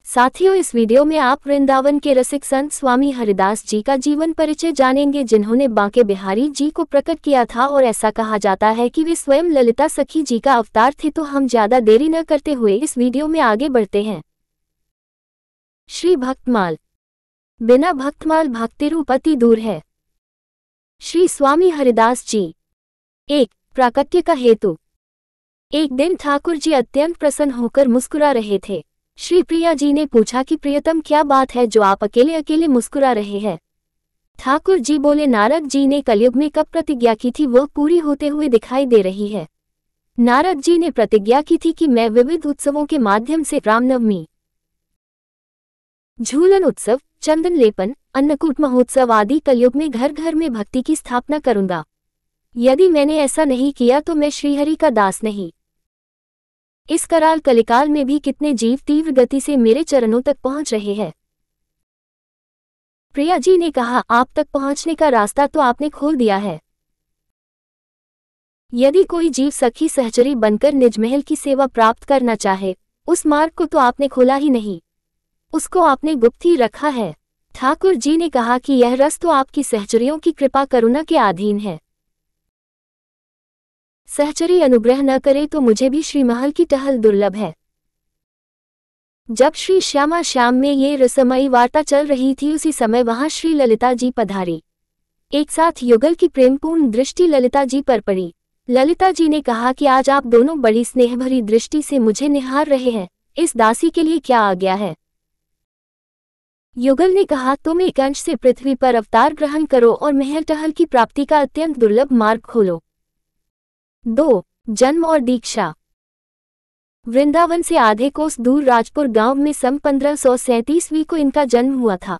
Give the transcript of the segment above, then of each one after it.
साथियों, इस वीडियो में आप वृंदावन के रसिक संत स्वामी हरिदास जी का जीवन परिचय जानेंगे, जिन्होंने बांके बिहारी जी को प्रकट किया था और ऐसा कहा जाता है कि वे स्वयं ललिता सखी जी का अवतार थे। तो हम ज्यादा देरी न करते हुए इस वीडियो में आगे बढ़ते हैं। श्री भक्तमाल। बिना भक्तमाल भक्ति रूप अति दूर है। श्री स्वामी हरिदास जी। 1. प्राकट्य का हेतु। एक दिन ठाकुर जी अत्यंत प्रसन्न होकर मुस्कुरा रहे थे। श्री प्रिया जी ने पूछा कि प्रियतम, क्या बात है जो आप अकेले अकेले मुस्कुरा रहे हैं? ठाकुर जी बोले, नारद जी ने कलयुग में कब प्रतिज्ञा की थी वह पूरी होते हुए दिखाई दे रही है। नारद जी ने प्रतिज्ञा की थी कि मैं विविध उत्सवों के माध्यम से रामनवमी, झूलन उत्सव, चंदन लेपन, अन्नकूट महोत्सव आदि कलयुग में घर घर में भक्ति की स्थापना करूंगा। यदि मैंने ऐसा नहीं किया तो मैं श्रीहरि का दास नहीं। इस कराल कलिकाल में भी कितने जीव तीव्र गति से मेरे चरणों तक पहुंच रहे हैं। प्रिया जी ने कहा, आप तक पहुंचने का रास्ता तो आपने खोल दिया है। यदि कोई जीव सखी सहचरी बनकर निज महल की सेवा प्राप्त करना चाहे, उस मार्ग को तो आपने खोला ही नहीं, उसको आपने गुप्त ही रखा है। ठाकुर जी ने कहा कि यह रस तो आपकी सहचरियों की कृपा करुणा के अधीन है। सहचरी अनुग्रह न करे तो मुझे भी श्रीमहल की टहल दुर्लभ है। जब श्री श्यामा श्याम में ये रसमयी वार्ता चल रही थी, उसी समय वहां श्री ललिता जी पधारी। एक साथ युगल की प्रेमपूर्ण दृष्टि ललिता जी पर पड़ी। ललिता जी ने कहा कि आज आप दोनों बड़ी स्नेहभरी दृष्टि से मुझे निहार रहे हैं, इस दासी के लिए क्या आज्ञा है? युगल ने कहा, तुम एक अंश से पृथ्वी पर अवतार ग्रहण करो और महल टहल की प्राप्ति का अत्यंत दुर्लभ मार्ग खोलो। 2. जन्म और दीक्षा। वृंदावन से आधे कोस दूर राजपुर गांव में सन 1537 को इनका जन्म हुआ था।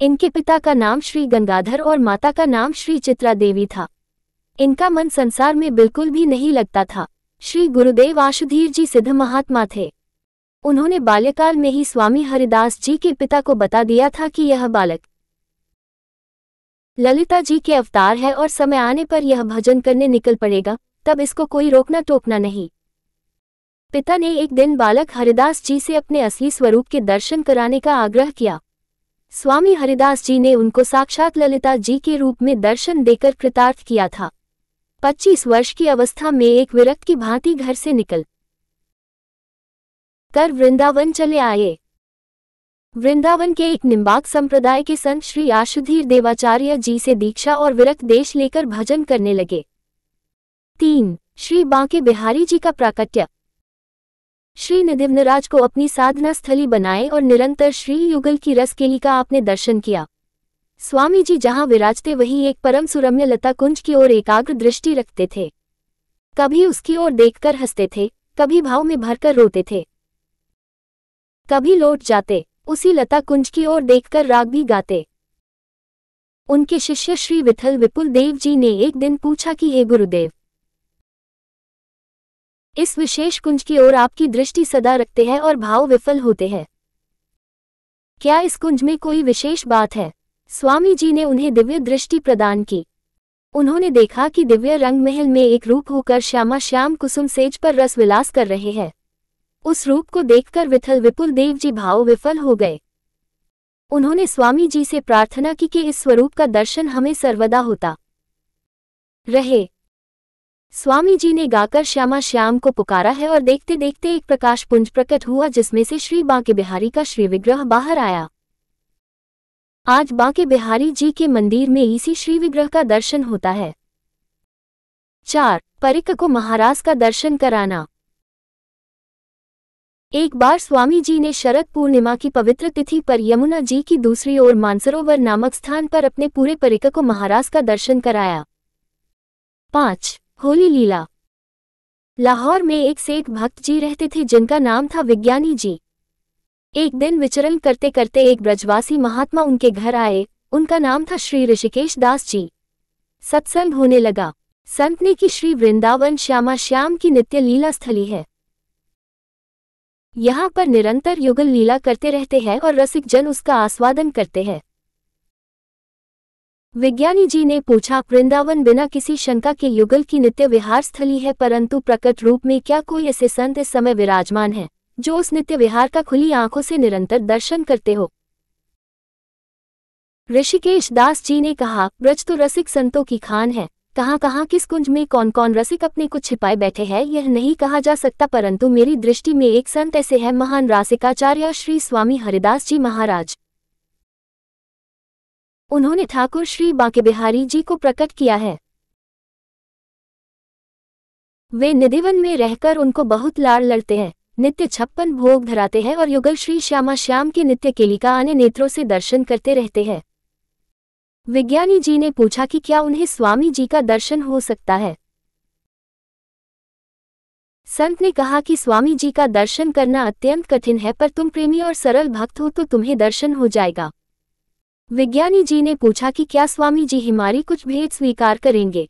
इनके पिता का नाम श्री गंगाधर और माता का नाम श्री चित्रा देवी था। इनका मन संसार में बिल्कुल भी नहीं लगता था। श्री गुरुदेव आशुधीर जी सिद्ध महात्मा थे। उन्होंने बाल्यकाल में ही स्वामी हरिदास जी के पिता को बता दिया था कि यह बालक ललिता जी के अवतार है और समय आने पर यह भजन करने निकल पड़ेगा, तब इसको कोई रोकना टोकना नहीं। पिता ने एक दिन बालक हरिदास जी से अपने असली स्वरूप के दर्शन कराने का आग्रह किया। स्वामी हरिदास जी ने उनको साक्षात ललिता जी के रूप में दर्शन देकर कृतार्थ किया था। 25 वर्ष की अवस्था में एक विरक्त की भांति घर से निकल कर वृंदावन चले आए। वृंदावन के एक निम्बाक संप्रदाय के संत श्री आशुधीर देवाचार्य जी से दीक्षा और विरक्त देश लेकर भजन करने लगे। 3. श्री बांके बिहारी जी का प्राकट्य। श्री निधिवनराज को अपनी साधना स्थली बनाए और निरंतर श्री युगल की रसकेली का आपने दर्शन किया। स्वामी जी जहां विराजते वहीं एक परम सुरम्य लता कुंज की ओर एकाग्र दृष्टि रखते थे। कभी उसकी ओर देखकर हंसते थे, कभी भाव में भरकर रोते थे, कभी लौट जाते, उसी लता कुंज की ओर देखकर राग भी गाते। उनके शिष्य श्री विठल विपुल देव जी ने एक दिन पूछा कि हे गुरुदेव, इस विशेष कुंज की ओर आपकी दृष्टि सदा रखते हैं और भाव विफल होते हैं, क्या इस कुंज में कोई विशेष बात है? स्वामी जी ने उन्हें दिव्य दृष्टि प्रदान की। उन्होंने देखा कि दिव्य रंग महल में एक रूप होकर श्यामा श्याम कुसुम सेज पर रस विलास कर रहे हैं। उस रूप को देखकर विठल विपुल देव जी भाव विफल हो गए। उन्होंने स्वामी जी से प्रार्थना की कि इस स्वरूप का दर्शन हमें सर्वदा होता रहे। स्वामी जी ने गाकर श्यामा श्याम को पुकारा है और देखते देखते एक प्रकाश पुंज प्रकट हुआ, जिसमें से श्री बांके बिहारी का श्री विग्रह बाहर आया। आज बांके बिहारी जी के मंदिर में इसी श्री विग्रह का दर्शन होता है। 4. परिक को महाराज का दर्शन कराना। एक बार स्वामी जी ने शरद पूर्णिमा की पवित्र तिथि पर यमुना जी की दूसरी ओर मानसरोवर नामक स्थान पर अपने पूरे परिक को महाराज का दर्शन कराया। 5. होली लीला। लाहौर में एक सेठ भक्त जी रहते थे जिनका नाम था विज्ञानी जी। एक दिन विचरण करते करते एक ब्रजवासी महात्मा उनके घर आए। उनका नाम था श्री ऋषिकेश दास जी। सत्संग होने लगा। संत ने कि श्री वृंदावन श्यामा श्याम की नित्य लीला स्थली है। यहाँ पर निरंतर युगल लीला करते रहते हैं और रसिक जन उसका आस्वादन करते हैं। विज्ञानी जी ने पूछा, वृंदावन बिना किसी शंका के युगल की नित्य विहार स्थली है, परंतु प्रकट रूप में क्या कोई ऐसे संत इस समय विराजमान है जो उस नित्य विहार का खुली आंखों से निरंतर दर्शन करते हो। ऋषिकेश दास जी ने कहा, ब्रज तो रसिक संतों की खान है। कहाँ कहाँ किस कुंज में कौन कौन रसिक अपने को छिपाए बैठे हैं यह नहीं कहा जा सकता, परंतु मेरी दृष्टि में एक संत ऐसे है, महान रासिकाचार्य श्री स्वामी हरिदास जी महाराज। उन्होंने ठाकुर श्री बांके बिहारी जी को प्रकट किया है। वे निधिवन में रहकर उनको बहुत लाड़ लड़ते हैं, नित्य 56 भोग धराते हैं और युगल श्री श्यामा श्याम के नित्य केलिका आने नेत्रों से दर्शन करते रहते हैं। विज्ञानी जी ने पूछा कि क्या उन्हें स्वामी जी का दर्शन हो सकता है। संत ने कहा कि स्वामी जी का दर्शन करना अत्यंत कठिन है, पर तुम प्रेमी और सरल भक्त हो तो तुम्हें दर्शन हो जाएगा। विज्ञानी जी ने पूछा कि क्या स्वामी जी हमारी कुछ भेंट स्वीकार करेंगे।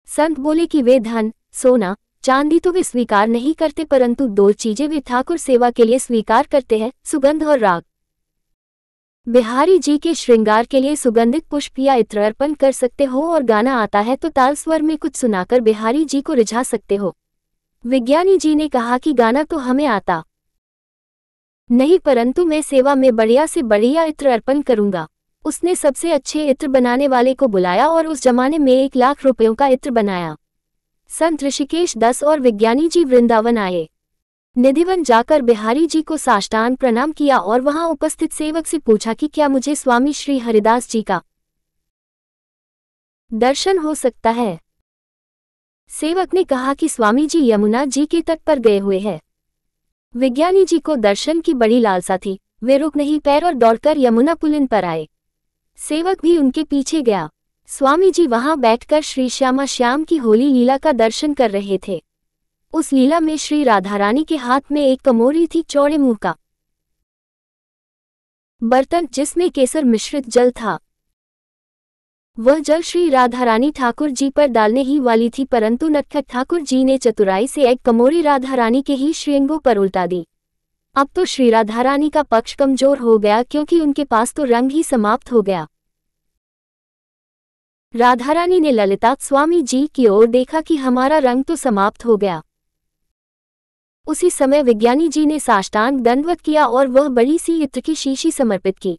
संत बोले कि वे धन, सोना, चांदी तो वे स्वीकार नहीं करते, परंतु 2 चीजें वे ठाकुर सेवा के लिए स्वीकार करते हैं, सुगंध और राग। बिहारी जी के श्रृंगार के लिए सुगंधित पुष्प या इत्र अर्पण कर सकते हो और गाना आता है तो ताल स्वर में कुछ सुनाकर बिहारी जी को रिझा सकते हो। विज्ञानी जी ने कहा कि गाना तो हमें आता नहीं, परंतु मैं सेवा में बढ़िया से बढ़िया इत्र अर्पण करूंगा। उसने सबसे अच्छे इत्र बनाने वाले को बुलाया और उस जमाने में 1 लाख रुपयों का इत्र बनाया। संत ऋषिकेश दास और विज्ञानी जी वृंदावन आए। निधिवन जाकर बिहारी जी को साष्टांग प्रणाम किया और वहां उपस्थित सेवक से पूछा कि क्या मुझे स्वामी श्री हरिदास जी का दर्शन हो सकता है। सेवक ने कहा कि स्वामी जी यमुना जी के तट पर गए हुए हैं। विज्ञानी जी को दर्शन की बड़ी लालसा थी, वे रुक नहीं पैर और दौड़कर यमुना पुलिन पर आए। सेवक भी उनके पीछे गया। स्वामी जी वहां बैठकर श्री श्यामा श्याम की होली लीला का दर्शन कर रहे थे। उस लीला में श्री राधारानी के हाथ में एक कमोरी थी, चौड़े मुंह का बर्तन जिसमें केसर मिश्रित जल था। वह जल श्री राधारानी ठाकुर जी पर डालने ही वाली थी, परंतु नटखट ठाकुर जी ने चतुराई से एक कमोरी राधारानी के ही श्रीअंगों पर उल्टा दी। अब तो श्री राधारानी का पक्ष कमजोर हो गया, क्योंकि उनके पास तो रंग ही समाप्त हो गया। राधारानी ने ललिता स्वामी जी की ओर देखा कि हमारा रंग तो समाप्त हो गया। उसी समय विज्ञानी जी ने साष्टांग दंडवत किया और वह बड़ी सी इत्र की शीशी समर्पित की।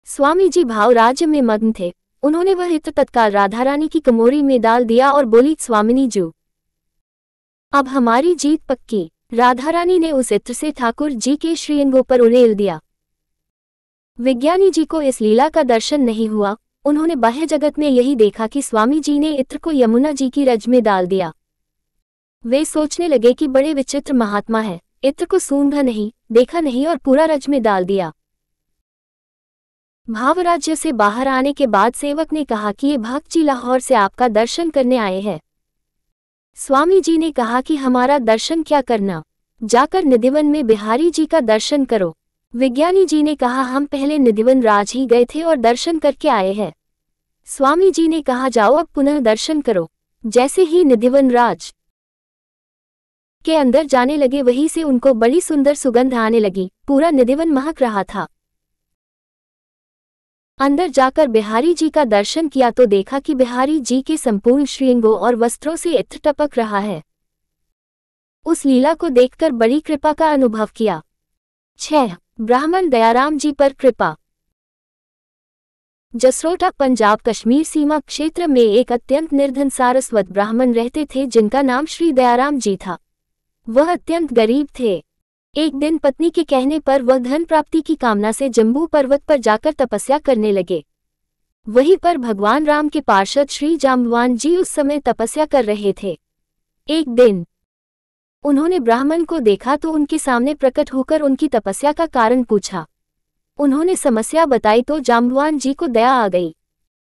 स्वामी जी भाव राज्य में मग्न थे। उन्होंने वह इत्र तत्काल राधारानी की कमोरी में डाल दिया और बोली, स्वामिनी जी अब हमारी जीत पक्की। राधारानी ने उस इत्र से ठाकुर जी के श्रीअंगों पर उड़ेल दिया। विज्ञानी जी को इस लीला का दर्शन नहीं हुआ। उन्होंने बाह्य जगत में यही देखा कि स्वामी जी ने इत्र को यमुना जी की रज में डाल दिया। वे सोचने लगे कि बड़े विचित्र महात्मा है, इत्र को सूंघा नहीं, देखा नहीं और पूरा रज में डाल दिया। भावराज्य से बाहर आने के बाद सेवक ने कहा कि ये भक्त जी लाहौर से आपका दर्शन करने आए हैं। स्वामी जी ने कहा कि हमारा दर्शन क्या करना, जाकर निधिवन में बिहारी जी का दर्शन करो। विज्ञानी जी ने कहा, हम पहले निधिवन राज ही गए थे और दर्शन करके आए हैं। स्वामी जी ने कहा, जाओ अब पुनः दर्शन करो। जैसे ही निधिवन राज के अंदर जाने लगे, वहीं से उनको बड़ी सुंदर सुगंध आने लगी। पूरा निधिवन महक रहा था। अंदर जाकर बिहारी जी का दर्शन किया तो देखा कि बिहारी जी के संपूर्ण श्रीअंगों और वस्त्रों से इत्र टपक रहा है। उस लीला को देखकर बड़ी कृपा का अनुभव किया। 6. ब्राह्मण दयाराम जी पर कृपा। जसरोटा पंजाब कश्मीर सीमा क्षेत्र में एक अत्यंत निर्धन सारस्वत ब्राह्मण रहते थे, जिनका नाम श्री दयाराम जी था। वह अत्यंत गरीब थे। एक दिन पत्नी के कहने पर वह धन प्राप्ति की कामना से जम्बू पर्वत पर जाकर तपस्या करने लगे। वहीं पर भगवान राम के पार्षद श्री जाम्बवान जी उस समय तपस्या कर रहे थे। एक दिन उन्होंने ब्राह्मण को देखा तो उनके सामने प्रकट होकर उनकी तपस्या का कारण पूछा। उन्होंने समस्या बताई तो जाम्बवान जी को दया आ गई।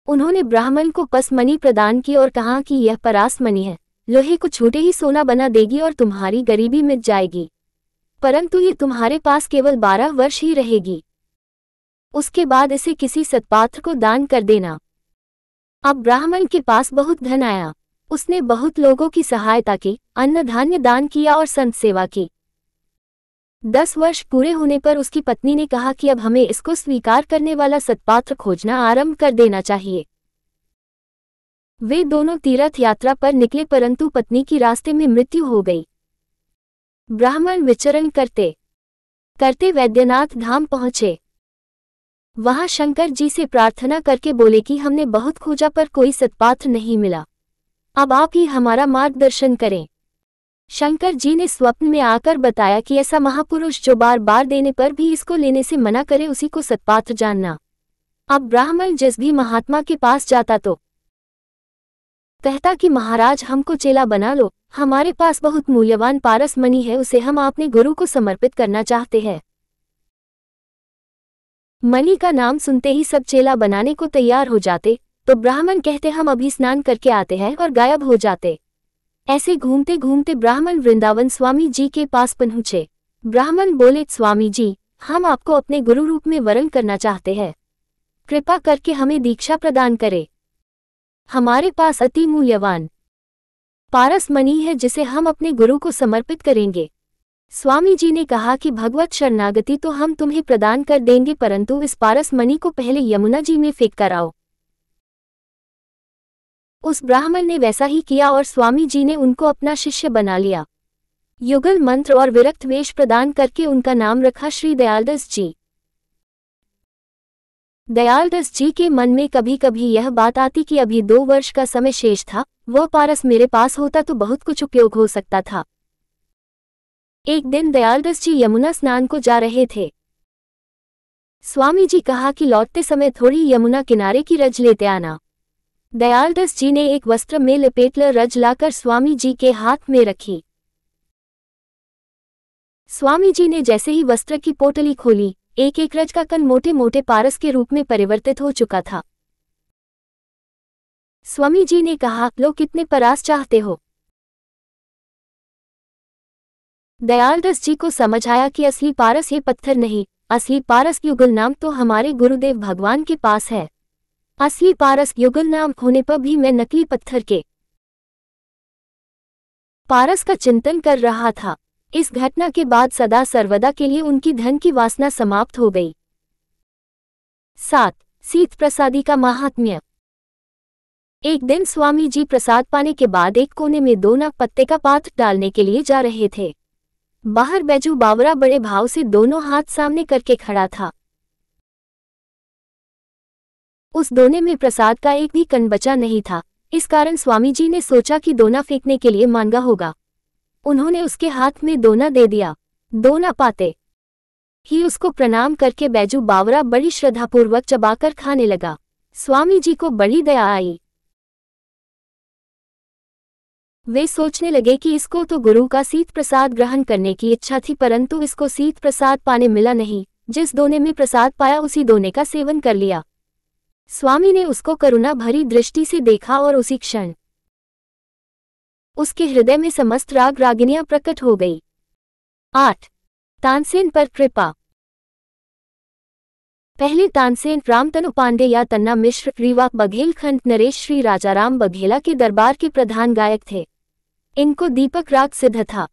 उन्होंने ब्राह्मण को पसमणि प्रदान की और कहा कि यह परासमणि है, लोहे को छूटे ही सोना बना देगी और तुम्हारी गरीबी मिट जाएगी, परंतु ये तुम्हारे पास केवल 12 वर्ष ही रहेगी। उसके बाद इसे किसी सत्पात्र को दान कर देना। अब ब्राह्मण के पास बहुत धन आया। उसने बहुत लोगों की सहायता की, अन्न धान्य दान किया और संत सेवा की। 10 वर्ष पूरे होने पर उसकी पत्नी ने कहा कि अब हमें इसको स्वीकार करने वाला सत्पात्र खोजना आरंभ कर देना चाहिए। वे दोनों तीर्थ यात्रा पर निकले परंतु पत्नी की रास्ते में मृत्यु हो गई। ब्राह्मण विचरण करते करते वैद्यनाथ धाम पहुंचे। वहां शंकर जी से प्रार्थना करके बोले कि हमने बहुत खोजा पर कोई सत्पात्र नहीं मिला, अब आप ही हमारा मार्गदर्शन करें। शंकर जी ने स्वप्न में आकर बताया कि ऐसा महापुरुष जो बार बार देने पर भी इसको लेने से मना करे उसी को सत्पात्र जानना। अब ब्राह्मण जिस भी महात्मा के पास जाता तो कहता कि महाराज हमको चेला बना लो, हमारे पास बहुत मूल्यवान पारस मणि है, उसे हम अपने गुरु को समर्पित करना चाहते हैं। मणि का नाम सुनते ही सब चेला बनाने को तैयार हो जाते, तो ब्राह्मण कहते हम अभी स्नान करके आते हैं और गायब हो जाते। ऐसे घूमते घूमते ब्राह्मण वृंदावन स्वामी जी के पास पहुंचे। ब्राह्मण बोले, स्वामी जी, हम आपको अपने गुरु रूप में वरण करना चाहते हैं, कृपा करके हमें दीक्षा प्रदान करें। हमारे पास अति मूल्यवान पारस मणि है जिसे हम अपने गुरु को समर्पित करेंगे। स्वामी जी ने कहा कि भगवत शरणागति तो हम तुम्हें प्रदान कर देंगे, परंतु इस पारस मणि को पहले यमुना जी में फेंक कर आओ। उस ब्राह्मण ने वैसा ही किया और स्वामी जी ने उनको अपना शिष्य बना लिया। युगल मंत्र और विरक्त वेश प्रदान करके उनका नाम रखा श्री दयालदास जी। दयालदास जी के मन में कभी कभी यह बात आती कि अभी 2 वर्ष का समय शेष था, वह पारस मेरे पास होता तो बहुत कुछ उपयोग हो सकता था। एक दिन दयालदास जी यमुना स्नान को जा रहे थे। स्वामी जी कहा कि लौटते समय थोड़ी यमुना किनारे की रज लेते आना। दयालदास जी ने एक वस्त्र में लपेटकर रज लाकर स्वामी जी के हाथ में रखी। स्वामी जी ने जैसे ही वस्त्र की पोटली खोली, एक एक रज का कण मोटे मोटे पारस के रूप में परिवर्तित हो चुका था। स्वामी जी ने कहा, लो कितने परास चाहते हो। दयालदास जी को समझ आया कि असली पारस ये पत्थर नहीं, असली पारस युगल नाम तो हमारे गुरुदेव भगवान के पास है। असली पारस युगल नाम होने पर भी मैं नकली पत्थर के पारस का चिंतन कर रहा था। इस घटना के बाद सदा सर्वदा के लिए उनकी धन की वासना समाप्त हो गई। 7. सीत प्रसादी का महात्म्य। एक दिन स्वामी जी प्रसाद पाने के बाद एक कोने में 2 नाग पत्ते का पात्र डालने के लिए जा रहे थे। बाहर बैजू बावरा बड़े भाव से दोनों हाथ सामने करके खड़ा था। उस दोने में प्रसाद का एक भी कण बचा नहीं था। इस कारण स्वामी जी ने सोचा कि दोना फेंकने के लिए मांगा होगा। उन्होंने उसके हाथ में दोना दे दिया। दोना पाते ही उसको प्रणाम करके बैजू बावरा बड़ी श्रद्धापूर्वक चबाकर खाने लगा। स्वामी जी को बड़ी दया आई। वे सोचने लगे कि इसको तो गुरु का सीत प्रसाद ग्रहण करने की इच्छा थी, परंतु इसको सीत प्रसाद पाने मिला नहीं। जिस दोने में प्रसाद पाया उसी दोने का सेवन कर लिया। स्वामी ने उसको करुणा भरी दृष्टि से देखा और उसी क्षण उसके हृदय में समस्त राग रागिनियां प्रकट हो गई। 8. तानसेन पर कृपा। पहले तानसेन रामतनु पांडे या तन्ना मिश्र रीवा बघेलखंड नरेश श्री राजाराम बघेला के दरबार के प्रधान गायक थे। इनको दीपक राग सिद्ध था।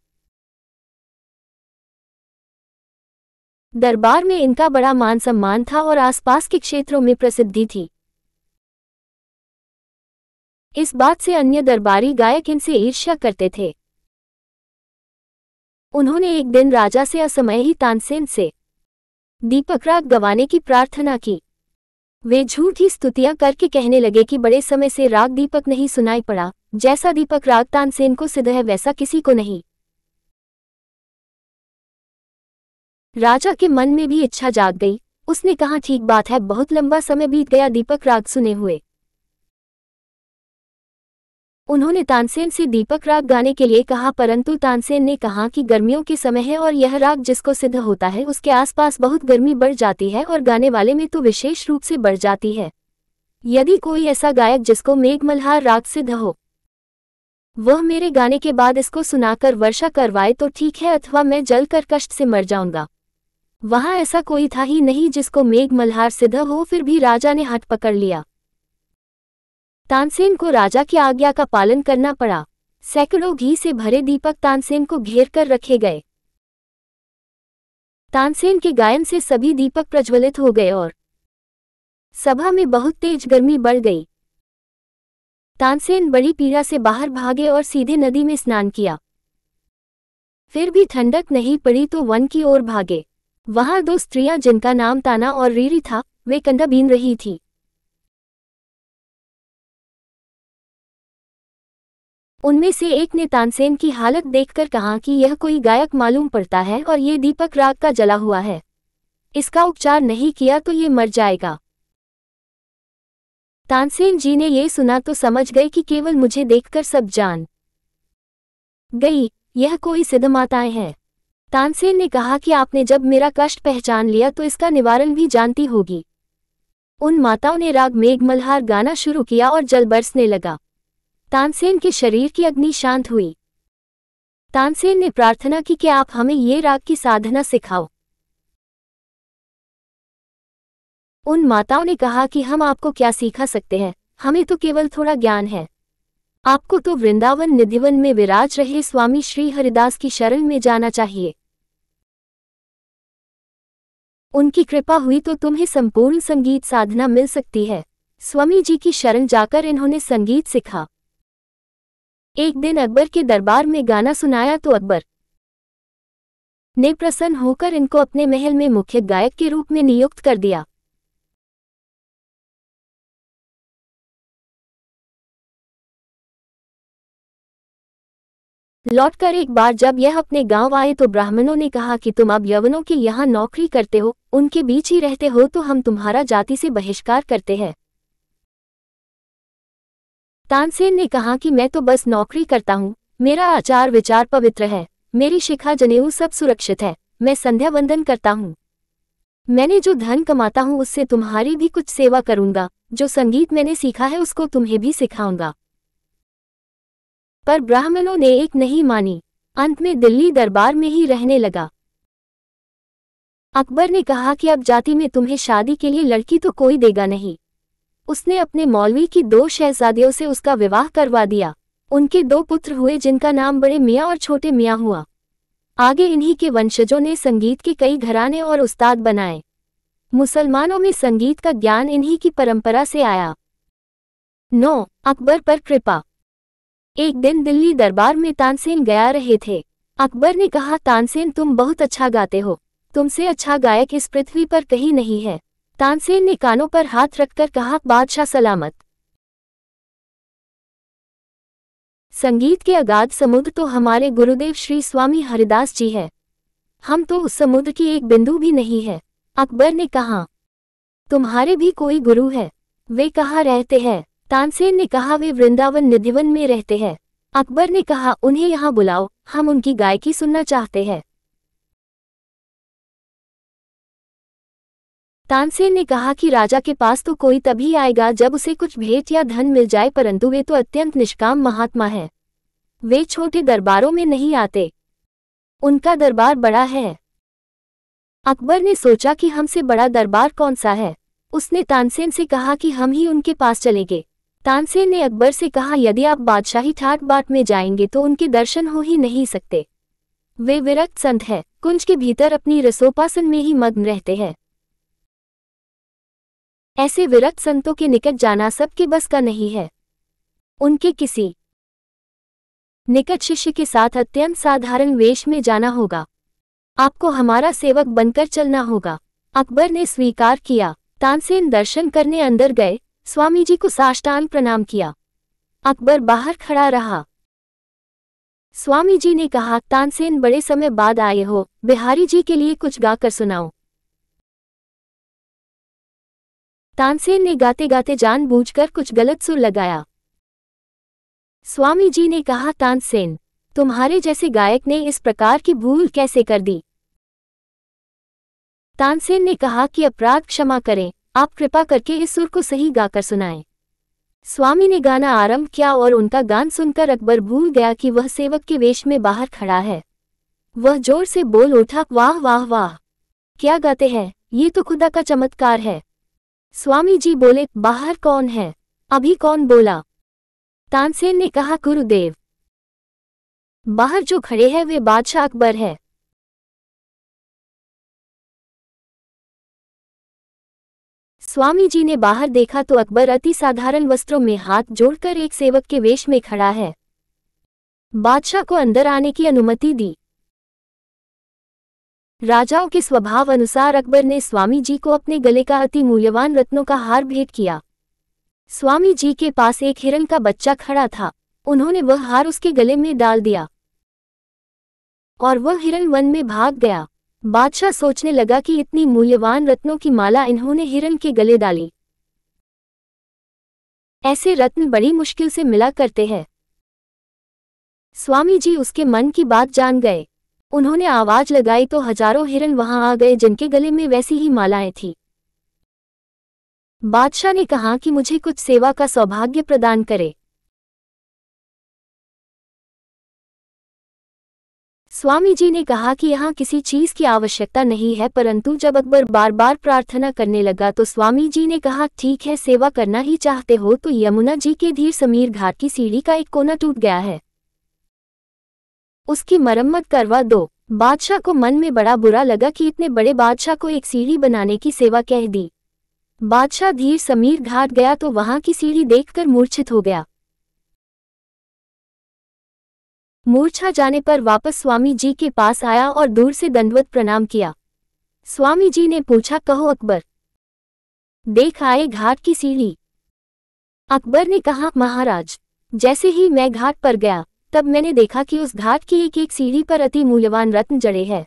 दरबार में इनका बड़ा मान सम्मान था और आसपास के क्षेत्रों में प्रसिद्धि थी। इस बात से अन्य दरबारी गायक इनसे ईर्ष्या करते थे। उन्होंने एक दिन राजा से असमय ही तानसेन से दीपक राग गवाने की प्रार्थना की। वे झूठी स्तुतियां करके कहने लगे कि बड़े समय से राग दीपक नहीं सुनाई पड़ा, जैसा दीपक राग तानसेन को सिद्ध है वैसा किसी को नहीं। राजा के मन में भी इच्छा जाग गई। उसने कहा, ठीक बात है, बहुत लंबा समय बीत गया दीपक राग सुने हुए। उन्होंने तानसेन से दीपक राग गाने के लिए कहा, परंतु तानसेन ने कहा कि गर्मियों के समय है और यह राग जिसको सिद्ध होता है उसके आसपास बहुत गर्मी बढ़ जाती है और गाने वाले में तो विशेष रूप से बढ़ जाती है। यदि कोई ऐसा गायक जिसको मेघमल्हार राग सिद्ध हो वह मेरे गाने के बाद इसको सुनाकर वर्षा करवाए तो ठीक है, अथवा मैं जलकर कष्ट से मर जाऊंगा। वहां ऐसा कोई था ही नहीं जिसको मेघमल्हार सिद्ध हो, फिर भी राजा ने हठ पकड़ लिया। तानसेन को राजा की आज्ञा का पालन करना पड़ा। सैकड़ों घी से भरे दीपक तानसेन को घेर कर रखे गए। तानसेन के गायन से सभी दीपक प्रज्वलित हो गए और सभा में बहुत तेज गर्मी बढ़ गई। तानसेन बड़ी पीड़ा से बाहर भागे और सीधे नदी में स्नान किया। फिर भी ठंडक नहीं पड़ी तो वन की ओर भागे। वहां दो स्त्रियां जिनका नाम ताना और रीरी था, वे कंधा बीन रही थी। उनमें से एक ने तानसेन की हालत देखकर कहा कि यह कोई गायक मालूम पड़ता है और ये दीपक राग का जला हुआ है। इसका उपचार नहीं किया तो ये मर जाएगा। तानसेन जी ने ये सुना तो समझ गए कि केवल मुझे देखकर सब जान गई, यह कोई सिद्ध माताएं हैं। तानसेन ने कहा कि आपने जब मेरा कष्ट पहचान लिया तो इसका निवारण भी जानती होगी। उन माताओं ने राग मेघ मल्हार गाना शुरू किया और जल बरसने लगा। तानसेन के शरीर की अग्नि शांत हुई। तानसेन ने प्रार्थना की कि आप हमें ये राग की साधना सिखाओ। उन माताओं ने कहा कि हम आपको क्या सिखा सकते हैं, हमें तो केवल थोड़ा ज्ञान है। आपको तो वृंदावन निधिवन में विराज रहे स्वामी श्री हरिदास की शरण में जाना चाहिए। उनकी कृपा हुई तो तुम्हें संपूर्ण संगीत साधना मिल सकती है। स्वामी जी की शरण जाकर इन्होंने संगीत सीखा। एक दिन अकबर के दरबार में गाना सुनाया तो अकबर ने प्रसन्न होकर इनको अपने महल में मुख्य गायक के रूप में नियुक्त कर दिया। लौटकर एक बार जब यह अपने गांव आए तो ब्राह्मणों ने कहा कि तुम अब यवनों के यहाँ नौकरी करते हो, उनके बीच ही रहते हो, तो हम तुम्हारा जाति से बहिष्कार करते हैं। तानसेन ने कहा कि मैं तो बस नौकरी करता हूँ, मेरा आचार विचार पवित्र है, मेरी शिखा जनेऊ सब सुरक्षित है, मैं संध्या वंदन करता हूँ। मैंने जो धन कमाता हूँ उससे तुम्हारी भी कुछ सेवा करूँगा, जो संगीत मैंने सीखा है उसको तुम्हें भी सिखाऊंगा। पर ब्राह्मणों ने एक नहीं मानी। अंत में दिल्ली दरबार में ही रहने लगा। अकबर ने कहा कि अब जाति में तुम्हें शादी के लिए लड़की तो कोई देगा नहीं। उसने अपने मौलवी की 2 शहजादियों से उसका विवाह करवा दिया। उनके 2 पुत्र हुए जिनका नाम बड़े मियाँ और छोटे मियाँ हुआ। आगे इन्हीं के वंशजों ने संगीत के कई घराने और उस्ताद बनाए। मुसलमानों में संगीत का ज्ञान इन्हीं की परंपरा से आया। 9. अकबर पर कृपा। एक दिन दिल्ली दरबार में तानसेन गया रहे थे। अकबर ने कहा, तानसेन तुम बहुत अच्छा गाते हो, तुमसे अच्छा गायक इस पृथ्वी पर कहीं नहीं है। तानसेन ने कानों पर हाथ रखकर कहा, बादशाह सलामत। संगीत के अगाध समुद्र तो हमारे गुरुदेव श्री स्वामी हरिदास जी है, हम तो उस समुद्र की एक बिंदु भी नहीं है। अकबर ने कहा, तुम्हारे भी कोई गुरु है? वे कहाँ रहते हैं? तानसेन ने कहा, वे वृंदावन निधिवन में रहते हैं। अकबर ने कहा, उन्हें यहाँ बुलाओ, हम उनकी गायकी सुनना चाहते हैं। तानसेन ने कहा कि राजा के पास तो कोई तभी आएगा जब उसे कुछ भेंट या धन मिल जाए, परंतु वे तो अत्यंत निष्काम महात्मा हैं। वे छोटे दरबारों में नहीं आते, उनका दरबार बड़ा है। अकबर ने सोचा कि हमसे बड़ा दरबार कौन सा है। उसने तानसेन से कहा कि हम ही उनके पास चलेंगे। तानसेन ने अकबर से कहा, यदि आप बादशाही ठाट बाट में जाएंगे तो उनके दर्शन हो ही नहीं सकते। वे विरक्त संत हैं, कुंज के भीतर अपनी रसोपासन में ही मग्न रहते हैं। ऐसे विरक्त संतों के निकट जाना सबके बस का नहीं है। उनके किसी निकट शिष्य के साथ अत्यंत साधारण वेश में जाना होगा। आपको हमारा सेवक बनकर चलना होगा। अकबर ने स्वीकार किया। तानसेन दर्शन करने अंदर गए, स्वामी जी को साष्टांग प्रणाम किया। अकबर बाहर खड़ा रहा। स्वामी जी ने कहा, तानसेन बड़े समय बाद आए हो, बिहारी जी के लिए कुछ गाकर सुनाओ। तानसेन ने गाते गाते जानबूझकर कुछ गलत सुर लगाया। स्वामी जी ने कहा, तानसेन, तुम्हारे जैसे गायक ने इस प्रकार की भूल कैसे कर दी? तानसेन ने कहा कि अपराध क्षमा करें, आप कृपा करके इस सुर को सही गाकर सुनाएं। स्वामी ने गाना आरंभ किया और उनका गान सुनकर अकबर भूल गया कि वह सेवक के वेश में बाहर खड़ा है। वह जोर से बोल उठा, वाह वाह वाह, क्या गाते हैं, ये तो खुदा का चमत्कार है। स्वामी जी बोले, बाहर कौन है? अभी कौन बोला? तानसेन ने कहा, गुरुदेव। बाहर जो खड़े हैं वे बादशाह अकबर है। स्वामी जी ने बाहर देखा तो अकबर अति साधारण वस्त्रों में हाथ जोड़कर एक सेवक के वेश में खड़ा है। बादशाह को अंदर आने की अनुमति दी। राजाओं के स्वभाव अनुसार अकबर ने स्वामी जी को अपने गले का अति मूल्यवान रत्नों का हार भेंट किया। स्वामी जी के पास एक हिरण का बच्चा खड़ा था। उन्होंने वह हार उसके गले में डाल दिया और वह हिरण वन में भाग गया। बादशाह सोचने लगा कि इतनी मूल्यवान रत्नों की माला इन्होंने हिरण के गले डाली। ऐसे रत्न बड़ी मुश्किल से मिला करते हैं। स्वामी जी उसके मन की बात जान गए। उन्होंने आवाज लगाई तो हजारों हिरण वहां आ गए जिनके गले में वैसी ही मालाएं थीं। बादशाह ने कहा कि मुझे कुछ सेवा का सौभाग्य प्रदान करे। स्वामी जी ने कहा कि यहाँ किसी चीज की आवश्यकता नहीं है, परंतु जब अकबर बार बार प्रार्थना करने लगा तो स्वामी जी ने कहा, ठीक है, सेवा करना ही चाहते हो तो यमुना जी के धीर समीर घाट की सीढ़ी का एक कोना टूट गया है, उसकी मरम्मत करवा दो। बादशाह को मन में बड़ा बुरा लगा कि इतने बड़े बादशाह को एक सीढ़ी बनाने की सेवा कह दी। बादशाह धीर समीर घाट गया तो वहां की सीढ़ी देखकर मूर्छित हो गया। मूर्छा जाने पर वापस स्वामी जी के पास आया और दूर से दंडवत प्रणाम किया। स्वामी जी ने पूछा, कहो अकबर, देख आए घाट की सीढ़ी। अकबर ने कहा, महाराज, जैसे ही मैं घाट पर गया तब मैंने देखा कि उस घाट की एक एक सीढ़ी पर अति मूल्यवान रत्न जड़े हैं।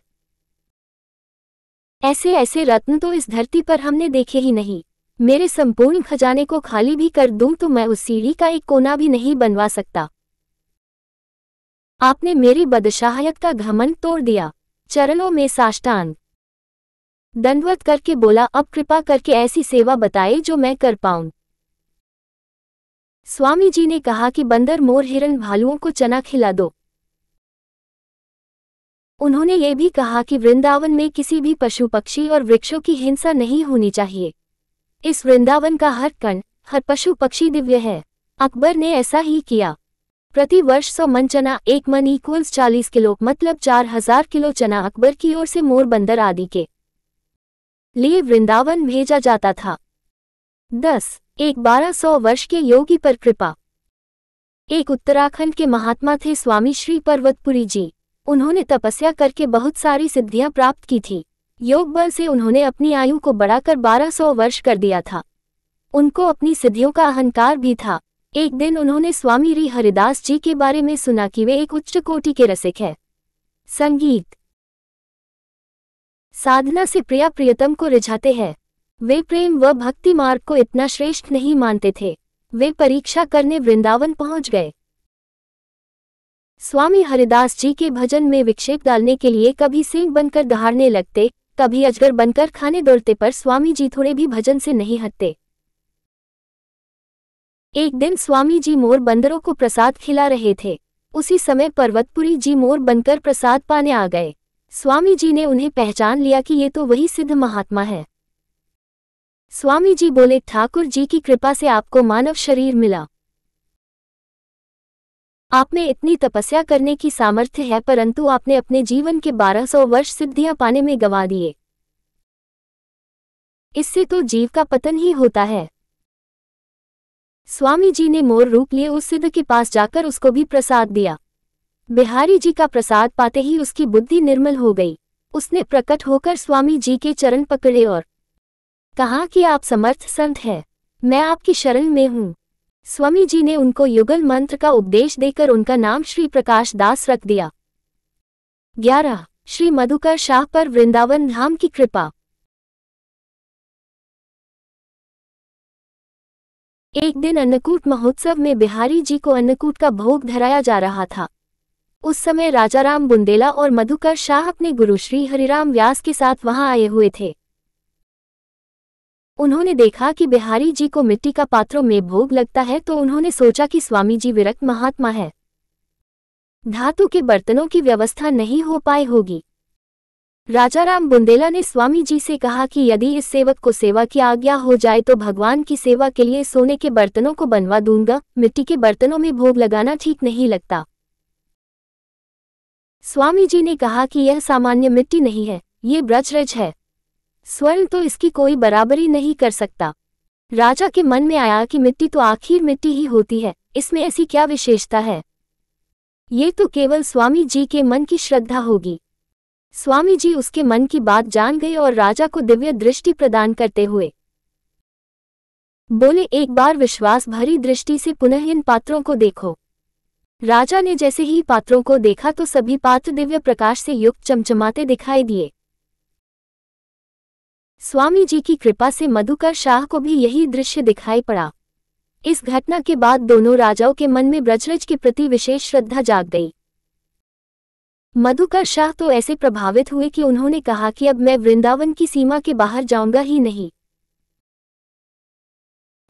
ऐसे ऐसे रत्न तो इस धरती पर हमने देखे ही नहीं। मेरे संपूर्ण खजाने को खाली भी कर दूं तो मैं उस सीढ़ी का एक कोना भी नहीं बनवा सकता। आपने मेरी बदशाहयत का घमंड तोड़ दिया। चरणों में साष्टांग दंडवत करके बोला, अब कृपा करके ऐसी सेवा बताए जो मैं कर पाऊं। स्वामी जी ने कहा कि बंदर, मोर, हिरण, भालुओं को चना खिला दो। उन्होंने ये भी कहा कि वृंदावन में किसी भी पशु पक्षी और वृक्षों की हिंसा नहीं होनी चाहिए। इस वृंदावन का हर कण, हर पशु पक्षी दिव्य है। अकबर ने ऐसा ही किया। प्रति वर्ष 100 मन चना, 1 मन इक्वल्स 40 किलो, मतलब 4000 किलो चना अकबर की ओर से मोर, बंदर आदि के लिए वृंदावन भेजा जाता था। 10. एक 1200 वर्ष के योगी पर कृपा। एक उत्तराखंड के महात्मा थे स्वामी श्री पर्वतपुरी जी। उन्होंने तपस्या करके बहुत सारी सिद्धियां प्राप्त की थी। योग बल से उन्होंने अपनी आयु को बढ़ाकर 1200 वर्ष कर दिया था। उनको अपनी सिद्धियों का अहंकार भी था। एक दिन उन्होंने स्वामी री हरिदास जी के बारे में सुना कि वे एक उच्च कोटि के रसिक हैं। संगीत साधना से प्रिया प्रियतम को रिझाते हैं। वे प्रेम व भक्ति मार्ग को इतना श्रेष्ठ नहीं मानते थे। वे परीक्षा करने वृंदावन पहुंच गए। स्वामी हरिदास जी के भजन में विक्षेप डालने के लिए कभी सिंह बनकर दहाड़ने लगते, कभी अजगर बनकर खाने दौड़ते, पर स्वामी जी थोड़े भी भजन से नहीं हटते। एक दिन स्वामी जी मोर बंदरों को प्रसाद खिला रहे थे। उसी समय पर्वतपुरी जी मोर बनकर प्रसाद पाने आ गए। स्वामी जी ने उन्हें पहचान लिया कि ये तो वही सिद्ध महात्मा है। स्वामी जी बोले, ठाकुर जी की कृपा से आपको मानव शरीर मिला। आप में इतनी तपस्या करने की सामर्थ्य है, परंतु आपने अपने जीवन के 1200 वर्ष सिद्धियां पाने में गंवा दिए। इससे तो जीव का पतन ही होता है। स्वामी जी ने मोर रूप लिए उस सिद्ध के पास जाकर उसको भी प्रसाद दिया। बिहारी जी का प्रसाद पाते ही उसकी बुद्धि निर्मल हो गई। उसने प्रकट होकर स्वामी जी के चरण पकड़े और कहा कि आप समर्थ संत हैं, मैं आपकी शरण में हूँ। स्वामी जी ने उनको युगल मंत्र का उपदेश देकर उनका नाम श्री प्रकाश दास रख दिया। 11. श्री मधुकर शाह पर वृंदावन धाम की कृपा। एक दिन अन्नकूट महोत्सव में बिहारी जी को अन्नकूट का भोग धराया जा रहा था। उस समय राजाराम बुंदेला और मधुकर शाह अपने गुरु श्री हरिराम व्यास के साथ वहां आए हुए थे। उन्होंने देखा कि बिहारी जी को मिट्टी का पात्रों में भोग लगता है तो उन्होंने सोचा कि स्वामी जी विरक्त महात्मा है, धातु के बर्तनों की व्यवस्था नहीं हो पाई होगी। राजाराम बुंदेला ने स्वामी जी से कहा कि यदि इस सेवक को सेवा की आज्ञा हो जाए तो भगवान की सेवा के लिए सोने के बर्तनों को बनवा दूंगा, मिट्टी के बर्तनों में भोग लगाना ठीक नहीं लगता। स्वामी जी ने कहा कि यह सामान्य मिट्टी नहीं है, ये ब्रजरज है। स्वर्ण तो इसकी कोई बराबरी नहीं कर सकता। राजा के मन में आया कि मिट्टी तो आखिर मिट्टी ही होती है, इसमें ऐसी क्या विशेषता है। ये तो केवल स्वामी जी के मन की श्रद्धा होगी। स्वामी जी उसके मन की बात जान गए और राजा को दिव्य दृष्टि प्रदान करते हुए बोले, एक बार विश्वास भरी दृष्टि से पुनः इन पात्रों को देखो। राजा ने जैसे ही पात्रों को देखा तो सभी पात्र दिव्य प्रकाश से युक्त चमचमाते दिखाई दिए। स्वामी जी की कृपा से मधुकर शाह को भी यही दृश्य दिखाई पड़ा। इस घटना के बाद दोनों राजाओं के मन में ब्रजराज के प्रति विशेष श्रद्धा जाग गई। मधुकर शाह तो ऐसे प्रभावित हुए कि उन्होंने कहा कि अब मैं वृंदावन की सीमा के बाहर जाऊंगा ही नहीं।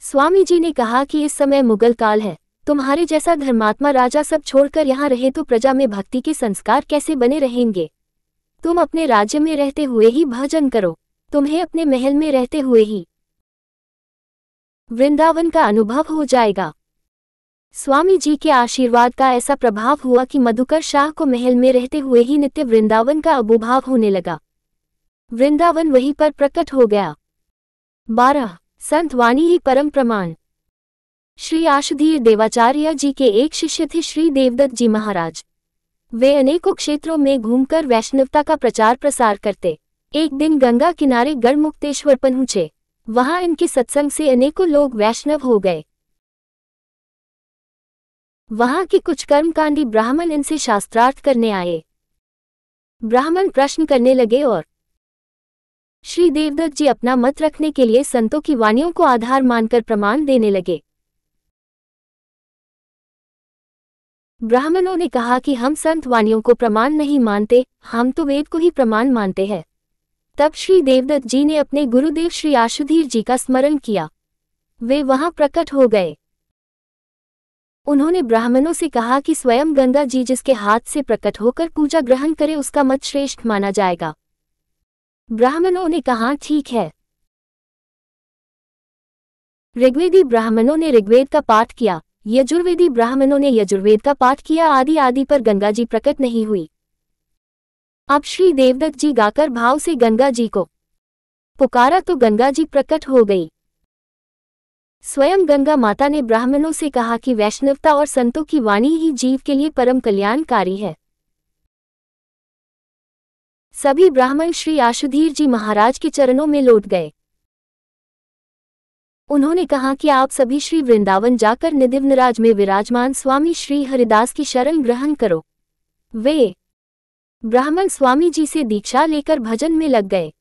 स्वामी जी ने कहा कि इस समय मुगल काल है, तुम्हारे जैसा धर्मात्मा राजा सब छोड़कर यहाँ रहे तो प्रजा में भक्ति के संस्कार कैसे बने रहेंगे। तुम अपने राज्य में रहते हुए ही भजन करो, तुम्हें अपने महल में रहते हुए ही वृंदावन का अनुभव हो जाएगा। स्वामी जी के आशीर्वाद का ऐसा प्रभाव हुआ कि मधुकर शाह को महल में रहते हुए ही नित्य वृंदावन का अबुभाव होने लगा। वृंदावन वहीं पर प्रकट हो गया। 12 संत वाणी ही परम प्रमाण। श्री आशुधीर देवाचार्य जी के एक शिष्य थे श्री देवदत्त जी महाराज। वे अनेकों क्षेत्रों में घूमकर वैष्णवता का प्रचार प्रसार करते। एक दिन गंगा किनारे गढ़मुक्तेश्वर पहुंचे। वहां इनके सत्संग से अनेकों लोग वैष्णव हो गए। वहां के कुछ कर्मकांडी ब्राह्मण इनसे शास्त्रार्थ करने आए। ब्राह्मण प्रश्न करने लगे और श्री देवदत्त जी अपना मत रखने के लिए संतों की वाणियों को आधार मानकर प्रमाण देने लगे। ब्राह्मणों ने कहा कि हम संत वाणियों को प्रमाण नहीं मानते, हम तो वेद को ही प्रमाण मानते हैं। तब श्री देवदत्त जी ने अपने गुरुदेव श्री आशुधीर जी का स्मरण किया। वे वहां प्रकट हो गए। उन्होंने ब्राह्मणों से कहा कि स्वयं गंगा जी जिसके हाथ से प्रकट होकर पूजा ग्रहण करे उसका मत श्रेष्ठ माना जाएगा। ब्राह्मणों ने कहा ठीक है। ऋग्वेदी ब्राह्मणों ने ऋग्वेद का पाठ किया, यजुर्वेदी ब्राह्मणों ने यजुर्वेद का पाठ किया, आदि आदि पर गंगा जी प्रकट नहीं हुई। अब श्री देवदत्त जी गाकर भाव से गंगा जी को पुकारा तो गंगा जी प्रकट हो गई। स्वयं गंगा माता ने ब्राह्मणों से कहा कि वैष्णवता और संतों की वाणी ही जीव के लिए परम कल्याणकारी है। सभी ब्राह्मण श्री आशुधीर जी महाराज के चरणों में लौट गए। उन्होंने कहा कि आप सभी श्री वृंदावन जाकर निधिवनराज में विराजमान स्वामी श्री हरिदास की शरण ग्रहण करो। वे ब्राह्मण स्वामी जी से दीक्षा लेकर भजन में लग गए।